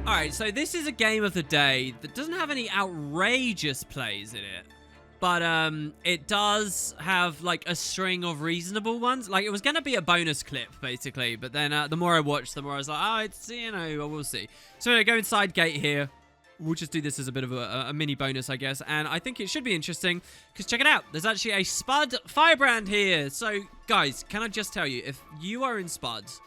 Alright, so this is a game of the day that doesn't have any outrageous plays in it. But it does have, like, a string of reasonable ones. Like, it was going to be a bonus clip, basically. But then the more I watched, the more I was like, oh, it's, you know, we'll see. So anyway, go inside gate here. We'll just do this as a bit of a mini bonus, I guess. And I think it should be interesting, because check it out. There's actually a Spud Firebrand here. So, guys, can I just tell you, if you are in Spuds,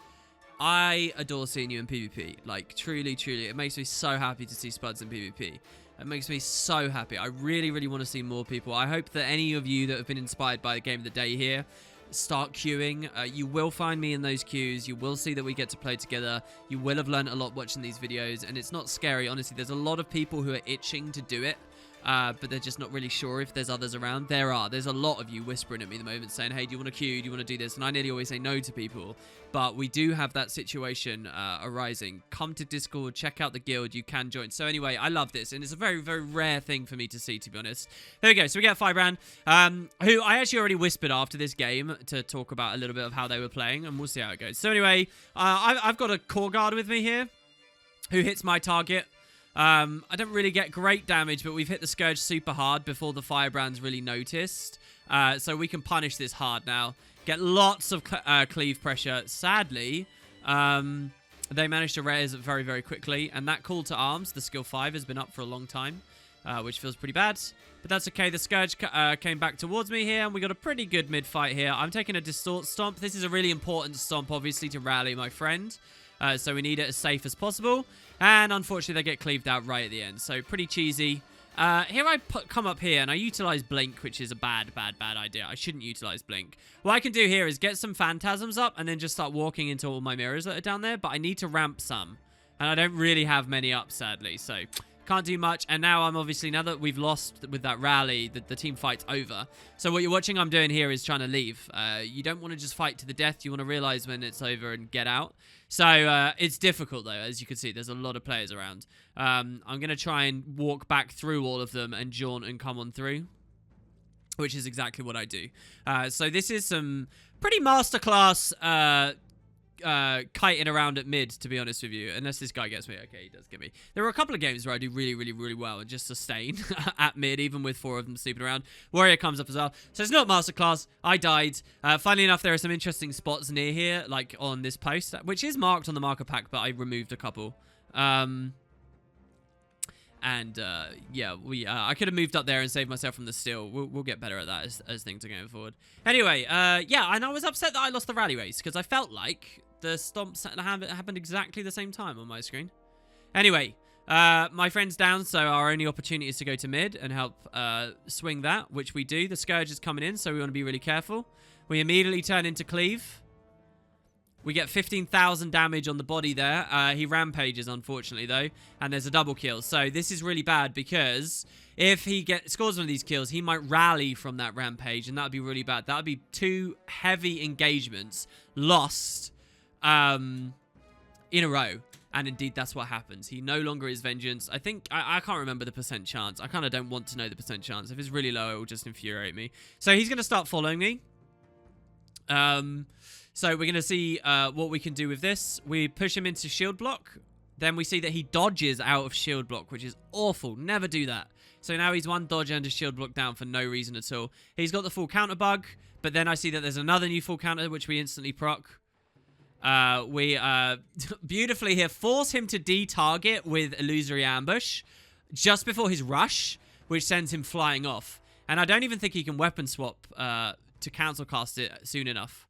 I adore seeing you in PvP. Like, truly, truly. It makes me so happy to see Spuds in PvP. It makes me so happy. I really, really want to see more people. I hope that any of you that have been inspired by the game of the day here start queuing. You will find me in those queues. You will see that we get to play together. You will have learned a lot watching these videos, and it's not scary. Honestly, there's a lot of people who are itching to do it, but they're just not really sure if there's others around. There's a lot of you whispering at me at the moment saying, hey, do you want to queue? Do you want to do this? And I nearly always say no to people, but we do have that situation arising. Come to Discord, check out the guild, you can join. So anyway, I love this, and it's a very, very rare thing for me to see, to be honest. There we go. So we get Firebrand, who I actually already whispered after this game to talk about a little bit of how they were playing, and we'll see how it goes. So anyway, I've got a core guard with me here who hits my target. I don't really get great damage, but we've hit the Scourge super hard before the Firebrand's really noticed. So we can punish this hard now. Get lots of cleave pressure. Sadly, they managed to res it very, very quickly. And that call to arms, the skill 5, has been up for a long time, which feels pretty bad. But that's okay. The Scourge came back towards me here, and we got a pretty good mid-fight here. I'm taking a Distort Stomp. This is a really important stomp, obviously, to rally my friend. So we need it as safe as possible. And unfortunately, they get cleaved out right at the end. So pretty cheesy. Here I come up here and I utilize Blink, which is a bad idea. I shouldn't utilize Blink. What I can do here is get some Phantasms up and then just start walking into all my mirrors that are down there. But I need to ramp some. And I don't really have many up, sadly. So can't do much. And now I'm obviously, now that we've lost with that rally, the team fight's over. So what you're watching I'm doing here is trying to leave. You don't want to just fight to the death. You want to realize when it's over and get out. So it's difficult, though. As you can see, there's a lot of players around. I'm going to try and walk back through all of them and jaunt and come on through, which is exactly what I do. So this is some pretty masterclass kiting around at mid, to be honest with you. Unless this guy gets me. Okay, he does get me. There are a couple of games where I do really, really, really well and just sustain at mid, even with 4 of them sleeping around. Warrior comes up as well. So it's not masterclass. I died. Funnily enough, there are some interesting spots near here, like on this post, which is marked on the marker pack, but I removed a couple. Yeah, I could have moved up there and saved myself from the steal. We'll get better at that as things are going forward. Anyway, yeah, and I was upset that I lost the rally race because I felt like the stomps happened exactly the same time on my screen. Anyway, my friend's down, so our only opportunity is to go to mid and help swing that, which we do. The Scourge is coming in, so we want to be really careful. We immediately turn into cleave. We get 15,000 damage on the body there. He rampages, unfortunately, though. And there's a double kill. So this is really bad because if he scores one of these kills, he might rally from that rampage. And that would be really bad. That would be 2 heavy engagements lost in a row. And indeed, that's what happens. He no longer is Vengeance. I think, I can't remember the percent chance. I kind of don't want to know the percent chance. If it's really low, it will just infuriate me. So he's going to start following me. So we're going to see what we can do with this. We push him into shield block. Then we see that he dodges out of shield block, which is awful. Never do that. So now he's 1 dodge and a shield block down for no reason at all. He's got the full counter bug, but then I see that there's another new full counter, which we instantly proc. We beautifully here force him to de-target with Illusory Ambush just before his rush, which sends him flying off. And I don't even think he can weapon swap to cancel cast it soon enough.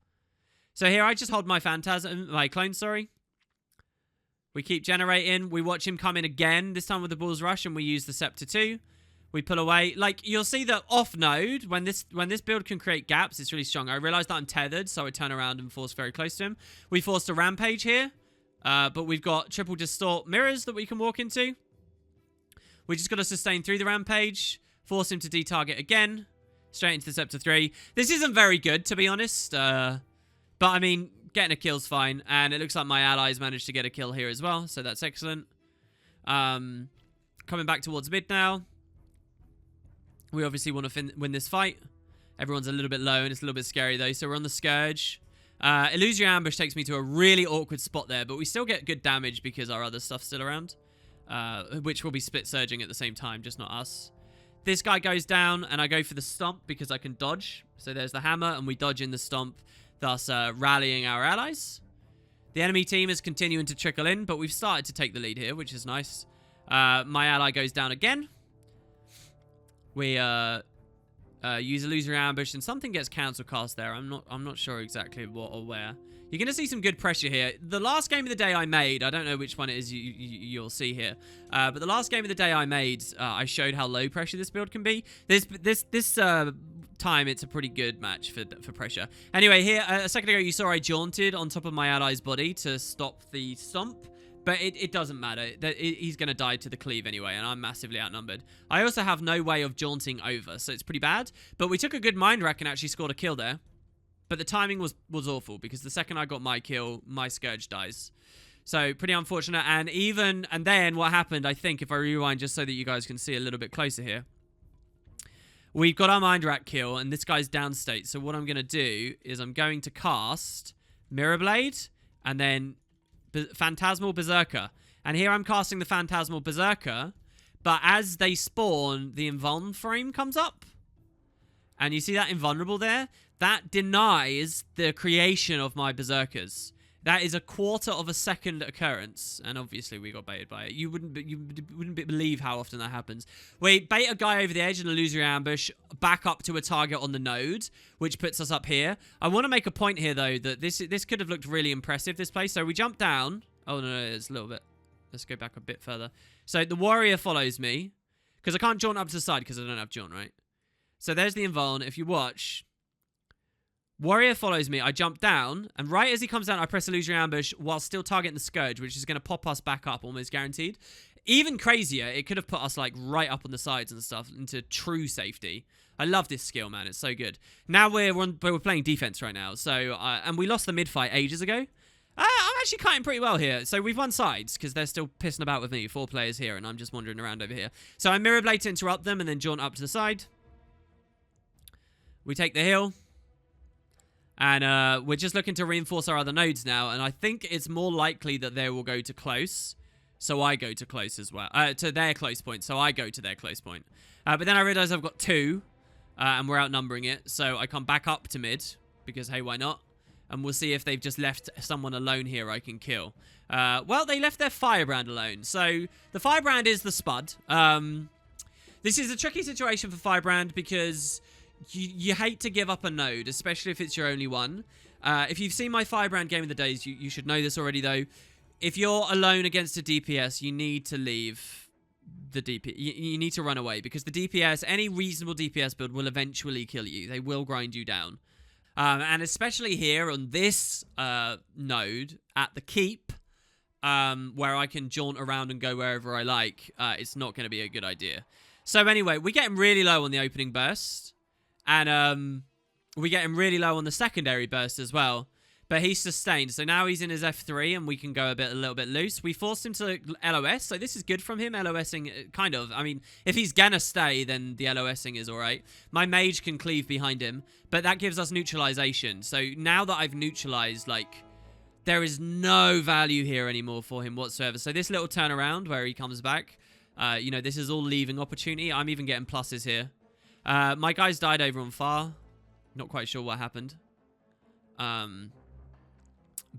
So here I just hold my Phantasm, my clone, sorry. We keep generating. We watch him come in again, this time with the Bull's Rush, and we use the Scepter too. We pull away. Like, you'll see that off node, when this build can create gaps, it's really strong. I realize that I'm tethered, so I turn around and force very close to him. We forced a rampage here, but we've got triple distort mirrors that we can walk into. We just got to sustain through the rampage, force him to de-target again, straight into the Scepter 3. This isn't very good, to be honest. But, I mean, getting a kill's fine. And it looks like my allies managed to get a kill here as well. So that's excellent. Coming back towards mid now. We obviously want to win this fight. Everyone's a little bit low and it's a little bit scary though. So we're on the Scourge. Illusory Ambush takes me to a really awkward spot there. But we still get good damage because our other stuff's still around. which will be split surging at the same time, just not us. This guy goes down, and I go for the stomp because I can dodge. So there's the hammer, and we dodge in the stomp, thus rallying our allies. The enemy team is continuing to trickle in, but we've started to take the lead here, which is nice. My ally goes down again. We use illusory ambush, and something gets cancel cast there. I'm not sure exactly what or where. You're going to see some good pressure here. The last game of the day I made, I don't know which one it is you'll see here, but the last game of the day I made, I showed how low pressure this build can be. This time, it's a pretty good match for pressure. Anyway, here, a second ago, you saw I jaunted on top of my ally's body to stop the stomp. But it doesn't matter. He's going to die to the cleave anyway, and I'm massively outnumbered. I also have no way of jaunting over, so it's pretty bad. But we took a good mind rack and actually scored a kill there. But the timing was awful, because the second I got my kill, my Scourge dies. So, pretty unfortunate. And then what happened, I think, if I rewind just so that you guys can see a little bit closer here. We've got our mind rack kill, and this guy's downstate. So what I'm going to do is I'm going to cast Mirror Blade, and then Phantasmal Berserker. And here I'm casting the Phantasmal Berserker, but as they spawn, the invuln frame comes up. And you see that invulnerable there? That denies the creation of my Berserkers. That is a quarter of a second occurrence. And obviously we got baited by it. You wouldn't believe how often that happens. We bait a guy over the edge in an illusory ambush, back up to a target on the node, which puts us up here. I want to make a point here, though, that this could have looked really impressive, this place. So we jump down. Oh, no, it's a little bit. Let's go back a bit further. So the warrior follows me, because I can't jaunt up to the side because I don't have jaunt, right? So there's the invuln. If you watch, warrior follows me. I jump down, and right as he comes down, I press illusory ambush while still targeting the Scourge, which is going to pop us back up, almost guaranteed. Even crazier, it could have put us like right up on the sides and stuff into true safety. I love this skill, man. It's so good. Now we're playing defense right now. So and we lost the mid fight ages ago. I'm actually kiting pretty well here. So we've won sides because they're still pissing about with me. 4 players here, and I'm just wandering around over here. So I Mirror Blade to interrupt them and then jaunt up to the side. We take the hill. And we're just looking to reinforce our other nodes now. And I think it's more likely that they will go to close. So I go to close as well. To their close point. So I go to their close point. But then I realize I've got 2. And we're outnumbering it. So I come back up to mid. Because, hey, why not? And we'll see if they've just left someone alone here I can kill. Well, they left their Firebrand alone. So the Firebrand is the spud. This is a tricky situation for Firebrand because you hate to give up a node, especially if it's your only one. If you've seen my Firebrand game of the days, you should know this already, though. If you're alone against a DPS, you need to leave the DPS. You need to run away because the DPS, any reasonable DPS build will eventually kill you. They will grind you down. And especially here on this node at the keep, where I can jaunt around and go wherever I like, it's not going to be a good idea. So anyway, we get him really low on the opening burst. And we get him really low on the secondary burst as well. But he's sustained. So now he's in his F3 and we can go a little bit loose. We forced him to LOS. So this is good from him. LOSing, kind of. I mean, if he's gonna stay, then the LOSing is alright. My mage can cleave behind him. But that gives us neutralization. So now that I've neutralized, like, there is no value here anymore for him whatsoever. So this little turnaround where he comes back, you know, this is all leaving opportunity. I'm even getting pluses here. My guys died over on far. Not quite sure what happened.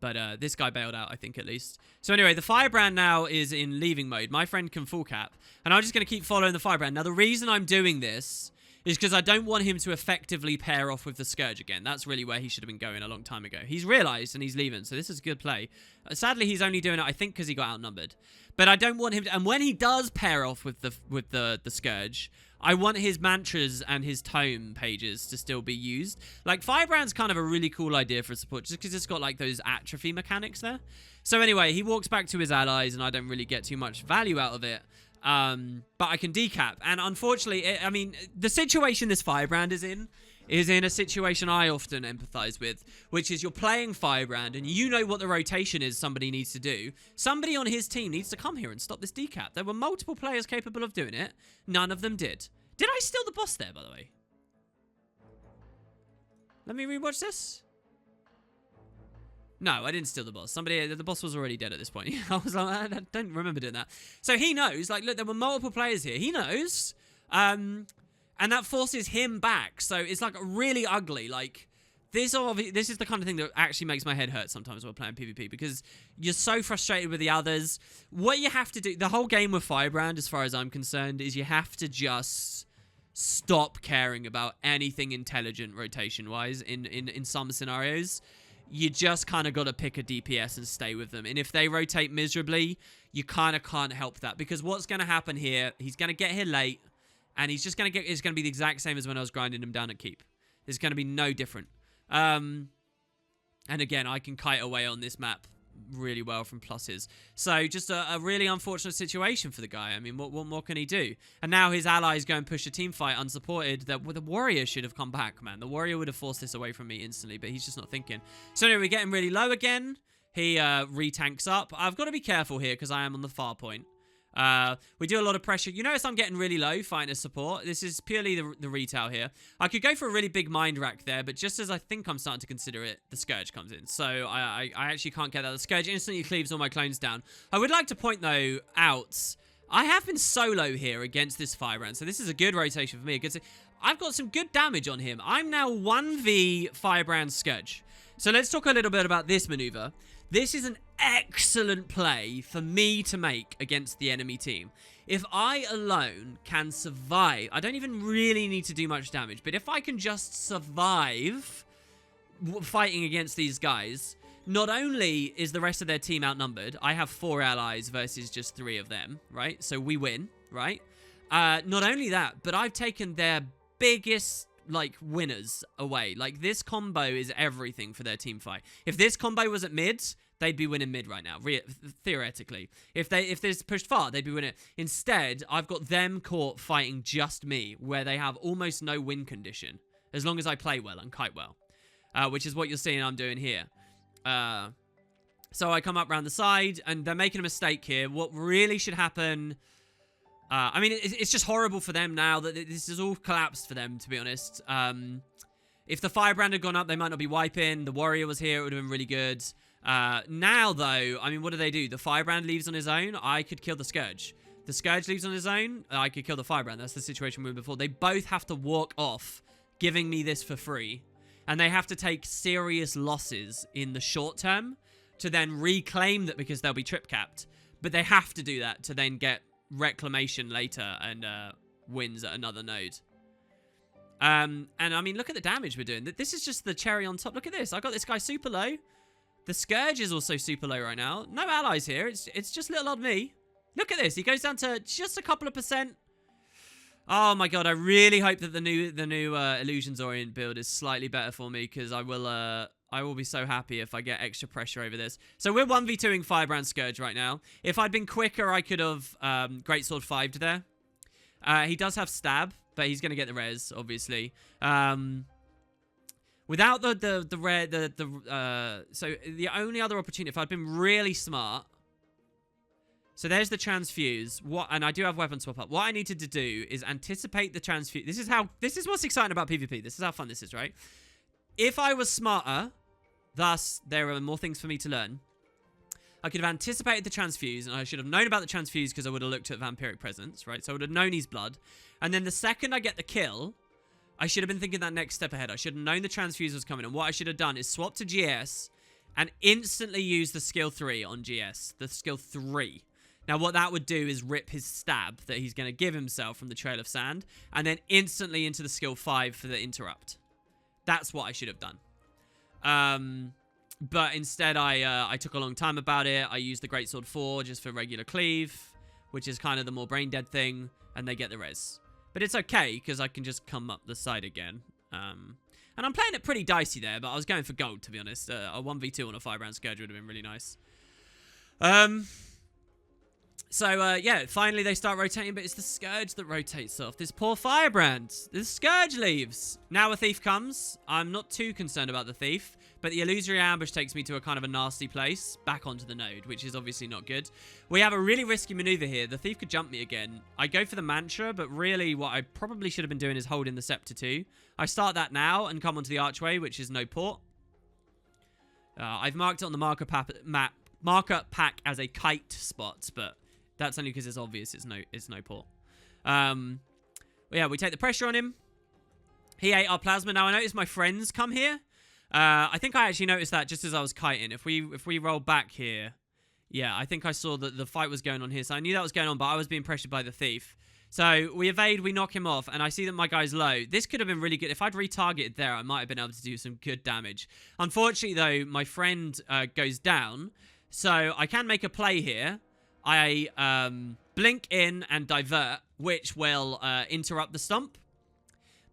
But this guy bailed out, I think, at least. So anyway, the Firebrand now is in leaving mode. My friend can full cap. And I'm just going to keep following the Firebrand. Now, the reason I'm doing this is because I don't want him to effectively pair off with the Scourge again. That's really where he should have been going a long time ago. He's realized and he's leaving, so this is good play. Sadly, he's only doing it, I think, because he got outnumbered. But I don't want him to... And when he does pair off with the Scourge, I want his mantras and his tome pages to still be used. Like, Firebrand's kind of a really cool idea for a support, just because it's got, like, those atrophy mechanics there. So anyway, he walks back to his allies, and I don't really get too much value out of it. But I can decap. And unfortunately, I mean, the situation this Firebrand is in a situation I often empathize with, which is you're playing Firebrand and you know what the rotation is somebody needs to do. Somebody on his team needs to come here and stop this decap. There were multiple players capable of doing it. None of them did. Did I steal the boss there, by the way? Let me rewatch this. No, I didn't steal the boss. The boss was already dead at this point. I was like, I don't remember doing that. So he knows, like, look, there were multiple players here. He knows. And that forces him back. So it's like really ugly. Like, this is the kind of thing that actually makes my head hurt sometimes while playing PvP, because you're so frustrated with the others. What you have to do, the whole game with Firebrand, as far as I'm concerned, is you have to just stop caring about anything intelligent rotation-wise in some scenarios. You just kind of got to pick a DPS and stay with them. And if they rotate miserably, you kind of can't help that. Because what's going to happen here, he's going to get here late, and he's just going to it's going to be the exact same as when I was grinding him down at Keep. It's going to be no different. And again, I can kite away on this map really well from pluses. So just a really unfortunate situation for the guy. I mean, what more can he do? And now his allies go and push a team fight unsupported. The warrior should have come back, man. The warrior would have forced this away from me instantly, but he's just not thinking. So anyway, we're getting really low again. He re-tanks up. I've got to be careful here because I am on the far point. We do a lot of pressure. You notice I'm getting really low fighting as support. This is purely the retail here. I could go for a really big mind rack there, but just as I think I'm starting to consider it, the Scourge comes in. So I actually can't get that. The Scourge instantly cleaves all my clones down. I would like to point, though, out, I have been solo here against this Firebrand, so this is a good rotation for me. I've got some good damage on him. I'm now 1v Firebrand Scourge. So let's talk a little bit about this maneuver. This is an excellent play for me to make against the enemy team. If I alone can survive, I don't even really need to do much damage, but if I can just survive fighting against these guys, not only is the rest of their team outnumbered, I have 4 allies versus just 3 of them, right? So we win, right? Not only that, but I've taken their biggest like winners away. Like, this combo is everything for their team fight. If this combo was at mid, they'd be winning mid right now, theoretically. If this pushed far, they'd be winning. Instead, I've got them caught fighting just me, where they have almost no win condition, as long as I play well and kite well, which is what you're seeing I'm doing here. So I come up around the side, and they're making a mistake here. What really should happen... I mean, it's just horrible for them now that this has all collapsed for them, to be honest. If the Firebrand had gone up, they might not be wiping. The Warrior was here. It would have been really good. Now, though, I mean, what do? The Firebrand leaves on his own. I could kill the Scourge. The Scourge leaves on his own. I could kill the Firebrand. That's the situation we were before. They both have to walk off, giving me this for free. And they have to take serious losses in the short term to then reclaim that, because they'll be trip capped. But they have to do that to then get reclamation later and wins at another node. And I mean, look at the damage we're doing. This is just the cherry on top. Look at this. I got this guy super low. The Scourge is also super low right now. No allies here. It's just little odd me. Look at this. He goes down to just a couple of percent. Oh my god, I really hope that the new Illusions Orient build is slightly better for me, because I will be so happy if I get extra pressure over this. So we're 1v2ing Firebrand Scourge right now. If I'd been quicker, I could have Greatsword 5'd there. He does have stab, but he's going to get the res, obviously. Without so the only other opportunity, if I'd been really smart. So there's the transfuse. And I do have weapon swap up. What I needed to do is anticipate the transfuse. This is what's exciting about PvP. This is how fun this is, right? If I was smarter, thus there are more things for me to learn, I could have anticipated the transfuse, and I should have known about the transfuse because I would have looked at Vampiric Presence, right? So I would have known his blood. And then the second I get the kill, I should have been thinking that next step ahead. I should have known the transfuse was coming. And what I should have done is swap to GS and instantly use the skill 3 on GS. The skill 3. Now, what that would do is rip his stab that he's going to give himself from the Trail of Sand, and then instantly into the skill 5 for the interrupt. That's what I should have done. But instead, I took a long time about it. I used the Greatsword 4 just for regular cleave, which is kind of the more brain dead thing, and they get the res. But it's okay, because I can just come up the side again. And I'm playing it pretty dicey there, but I was going for gold, to be honest. A 1v2 on a Firebrand Scourge would have been really nice. So, yeah, finally they start rotating, but it's the Scourge that rotates off. This poor Firebrand. The Scourge leaves. Now a Thief comes. I'm not too concerned about the Thief, but the Illusory Ambush takes me to a kind of a nasty place, back onto the node, which is obviously not good. We have a really risky maneuver here. The Thief could jump me again. I go for the Mantra, but really what I probably should have been doing is holding the Scepter too. I start that now and come onto the Archway, which is no port. I've marked it on the marker pack as a kite spot, but that's only because it's obvious it's no port. Yeah, we take the pressure on him. He ate our plasma. Now I noticed my friends come here. I think I actually noticed that just as I was kiting. If we roll back here, yeah, I think I saw that the fight was going on here, so I knew that was going on, but I was being pressured by the thief. So we evade, we knock him off, and I see that my guy's low. This could have been really good. If I'd retargeted there, I might have been able to do some good damage. Unfortunately, though, my friend goes down, so I can make a play here. I blink in and divert, which will interrupt the stump.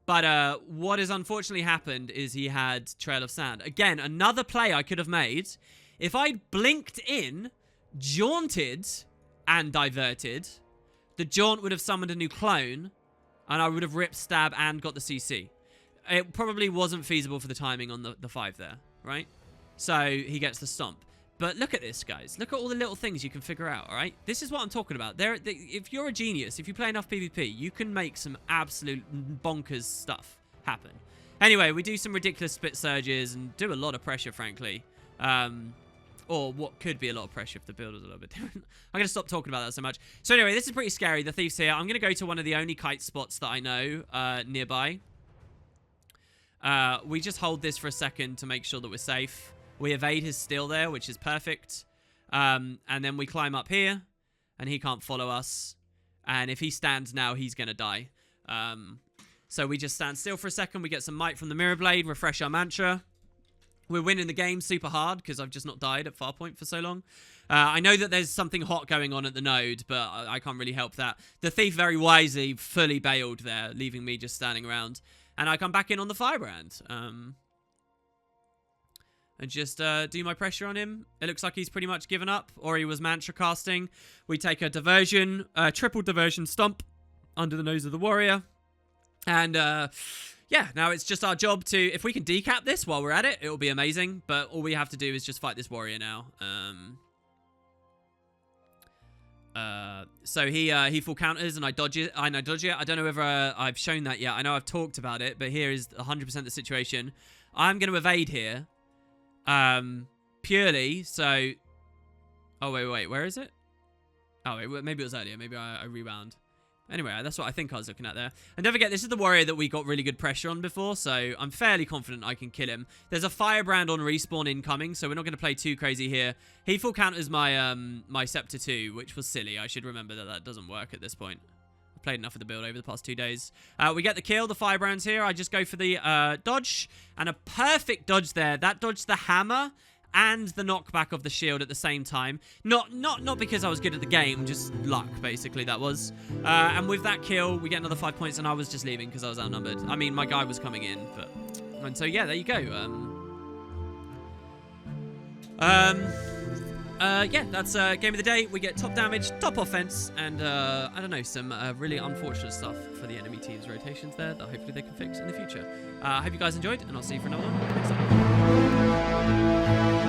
But what has unfortunately happened is he had Trail of Sand. Again, another play I could have made. If I'd blinked in, jaunted, and diverted, the jaunt would have summoned a new clone, and I would have ripped stab and got the CC. It probably wasn't feasible for the timing on the 5 there, right? So he gets the stomp. But look at this, guys. Look at all the little things you can figure out, all right? This is what I'm talking about. If you're a genius, if you play enough PvP, you can make some absolute bonkers stuff happen. Anyway, we do some ridiculous split surges and do a lot of pressure, frankly. Or what could be a lot of pressure if the build was a little bit different. I'm going to stop talking about that so much. So anyway, this is pretty scary. The thief's here. I'm going to go to one of the only kite spots that I know nearby. We just hold this for a second to make sure that we're safe. We evade his steal there, which is perfect. And then we climb up here, and he can't follow us. And if he stands now, he's going to die. So we just stand still for a second. We get some might from the Mirror Blade, refresh our mantra. We're winning the game super hard because I've just not died at Farpoint for so long. I know that there's something hot going on at the node, but I can't really help that. The thief very wisely fully bailed there, leaving me just standing around. And I come back in on the Firebrand. And just do my pressure on him. It looks like he's pretty much given up, or he was mantra casting. We take a diversion, triple diversion stomp under the nose of the warrior. And yeah, now it's just our job to, if we can decap this while we're at it, it'll be amazing. But all we have to do is just fight this warrior now. So he full counters and I dodge it. I don't know whether I've shown that yet. I know I've talked about it, but here is 100% the situation. I'm going to evade here. Purely so. Oh wait, where is it? Oh wait, maybe it was earlier. Maybe I rewound. Anyway, that's what I think I was looking at there. And don't forget, this is the warrior that we got really good pressure on before, so I'm fairly confident I can kill him. There's a Firebrand on respawn incoming, so we're not going to play too crazy here. He full counters my my Scepter 2, which was silly. I should remember that doesn't work at this point. I've played enough of the build over the past 2 days. We get the kill, the Firebrand's here. I just go for the dodge, and a perfect dodge there. That dodged the hammer and the knockback of the shield at the same time. Not because I was good at the game, just luck, basically, that was. And with that kill, we get another 5 points, and I was just leaving because I was outnumbered. I mean, my guy was coming in, but... And so, yeah, there you go. Yeah, that's game of the day. We get top damage, top offense, and, I don't know, some really unfortunate stuff for the enemy team's rotations there that hopefully they can fix in the future. I hope you guys enjoyed, and I'll see you for another one next time.